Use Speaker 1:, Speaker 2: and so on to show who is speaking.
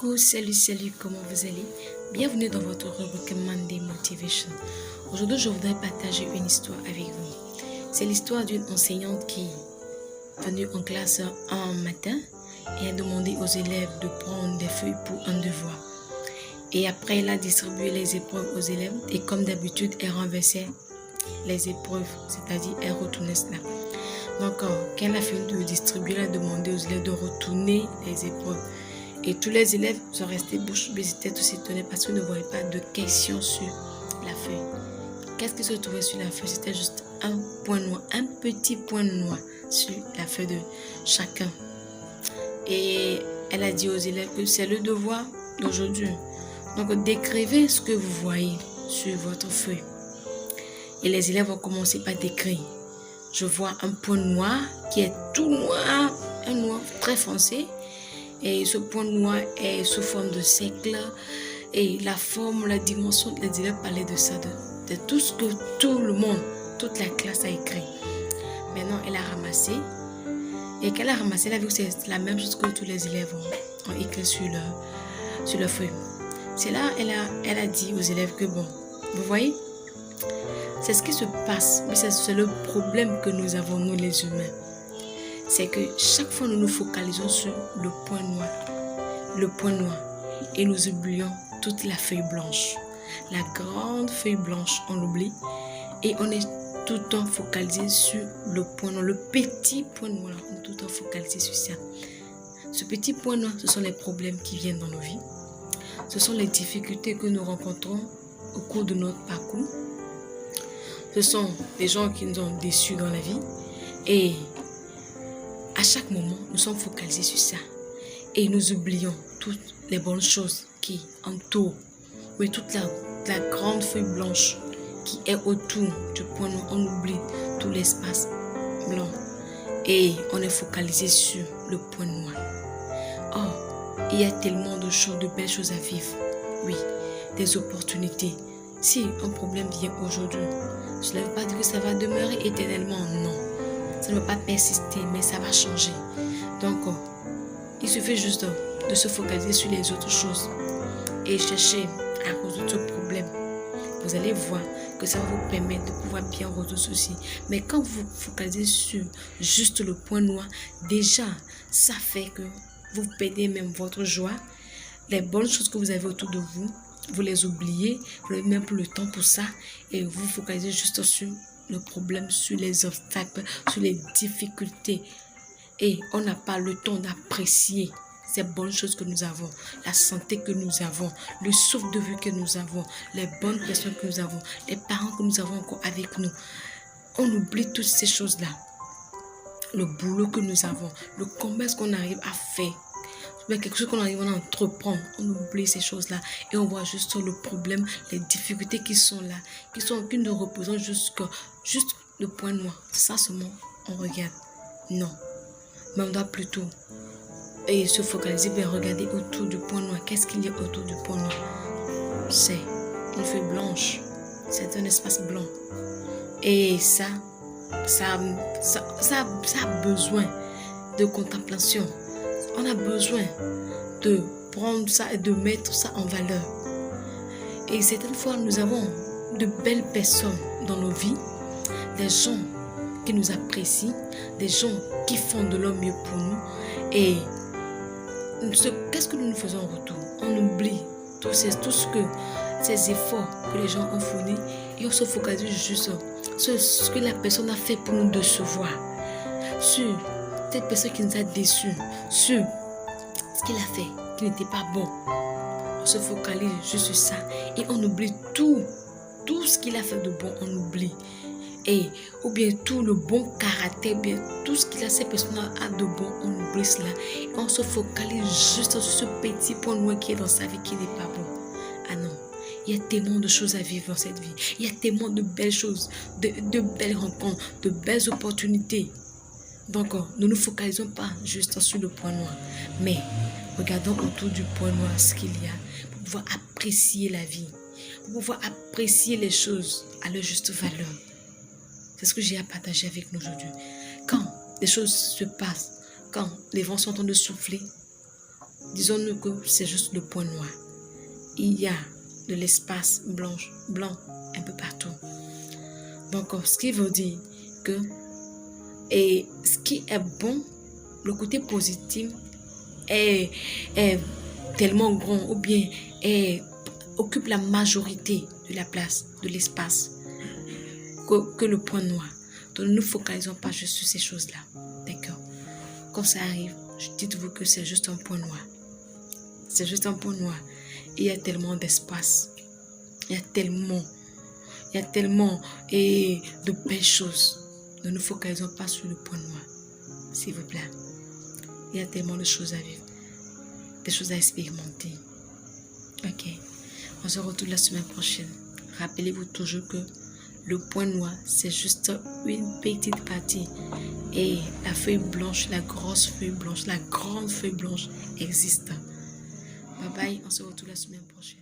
Speaker 1: Coucou, salut, comment vous allez? Bienvenue dans votre rubrique Monday Motivation. Aujourd'hui, je voudrais partager une histoire avec vous. C'est l'histoire d'une enseignante qui est venue en classe un matin et a demandé aux élèves de prendre des feuilles pour un devoir. Et après, elle a distribué les épreuves aux élèves et comme d'habitude, elle renversait les épreuves, c'est-à-dire elle retournait cela. Donc, quand elle a fini de distribuer, elle a demandé aux élèves de retourner les épreuves. Et tous les élèves sont restés bouche bée, ils étaient tous étonnés parce qu'ils ne voyaient pas de questions sur la feuille. Qu'est-ce qui se trouvait sur la feuille? C'était juste un point noir, un petit point noir sur la feuille de chacun. Et elle a dit aux élèves que c'est le devoir d'aujourd'hui. Donc, décrivez ce que vous voyez sur votre feuille. Et les élèves ont commencé par décrire. Je vois un point noir qui est tout noir, un noir très foncé. Et ce point noir est sous forme de cercle. Et la forme, la dimension, les élèves parlaient de ça, de tout ce que tout le monde, toute la classe a écrit. Maintenant, elle a ramassé. Et qu'elle a ramassé, elle a vu que c'est la même chose que tous les élèves ont écrit sur leur feuille. C'est là, elle a dit aux élèves que bon, vous voyez, c'est ce qui se passe, mais c'est le problème que nous avons, nous les humains. C'est que chaque fois nous nous focalisons sur le point noir, et nous oublions toute la feuille blanche. La grande feuille blanche, on l'oublie, et on est tout le temps focalisé sur le point noir, le petit point noir, on est tout le temps focalisé sur ça. Ce petit point noir, ce sont les problèmes qui viennent dans nos vies. Ce sont les difficultés que nous rencontrons au cours de notre parcours. Ce sont les gens qui nous ont déçus dans la vie. Et à chaque moment, nous sommes focalisés sur ça. Et nous oublions toutes les bonnes choses qui entourent. Mais toute la grande feuille blanche qui est autour du point noir, on oublie tout l'espace blanc. Et on est focalisé sur le point noir. Oh, il y a tellement de choses, de belles choses à vivre. Oui, des opportunités. Si un problème vient aujourd'hui, cela ne veut pas dire que ça va demeurer éternellement, non. Ça ne va pas persister, mais ça va changer. Donc, il suffit juste de se focaliser sur les autres choses et chercher à résoudre ce problème. Vous allez voir que ça va vous permettre de pouvoir bien résoudre ceci. Mais quand vous focalisez sur juste le point noir, déjà, ça fait que vous perdez même votre joie. Les bonnes choses que vous avez autour de vous, vous les oubliez, vous n'avez même plus le temps pour ça et vous focalisez juste sur le problème, sur les obstacles, sur les difficultés. Et on n'a pas le temps d'apprécier ces bonnes choses que nous avons, la santé que nous avons, le souffle de vie que nous avons, les bonnes personnes que nous avons, les parents que nous avons encore avec nous. On oublie toutes ces choses-là. Le boulot que nous avons, le commerce qu'on arrive à faire, quelque chose qu'on arrive à entreprendre, on oublie ces choses-là et on voit juste le problème, les difficultés qui sont là, qui nous représentent juste le point noir. Ça seulement, on regarde. Non. Mais on doit plutôt se focaliser vers regarder autour du point noir. Qu'est-ce qu'il y a autour du point noir? C'est une feuille blanche. C'est un espace blanc. Et ça a besoin de contemplation. On a besoin de prendre ça et de mettre ça en valeur. Et certaines fois, nous avons de belles personnes dans nos vies, des gens qui nous apprécient, des gens qui font de leur mieux pour nous. Et qu'est-ce que nous faisons en retour? On oublie ces efforts que les gens ont fournis et on se focalise juste sur ce que la personne a fait pour nous décevoir, sur cette personne qui nous a déçus, sur ce qu'il a fait qui n'était pas bon. On se focalise juste sur ça et on oublie tout ce qu'il a fait de bon, on oublie. Ou bien tout le bon caractère, bien tout ce qu'il a, cette personne a de bon, on oublie cela. Et on se focalise juste sur ce petit point noir qui est dans sa vie qui n'est pas bon. Ah non, il y a tellement de choses à vivre dans cette vie. Il y a tellement de belles choses, de belles rencontres, de belles opportunités. Donc, ne nous focalisons pas juste sur le point noir, mais regardons autour du point noir ce qu'il y a pour pouvoir apprécier la vie, pour pouvoir apprécier les choses à leur juste valeur. C'est ce que j'ai à partager avec nous aujourd'hui. Quand les choses se passent, quand les vents sont en train de souffler, Disons-nous que c'est juste le point noir. Il y a de l'espace blanc un peu partout. Donc, ce qui veut dire que et ce qui est bon, le côté positif est tellement grand ou bien occupe la majorité de la place, de l'espace que le point noir. Donc, ne nous focalisons pas juste sur ces choses-là. D'accord? Quand ça arrive, dites-vous que c'est juste un point noir. C'est juste un point noir. Il y a tellement d'espace. Il y a tellement de belles choses. Ne nous focalisons pas sur le point noir. S'il vous plaît. Il y a tellement de choses à vivre. Des choses à expérimenter. Ok. On se retrouve la semaine prochaine. Rappelez-vous toujours que le point noir, c'est juste une petite partie. Et la feuille blanche, la grosse feuille blanche, la grande feuille blanche existe. Bye bye. On se retrouve la semaine prochaine.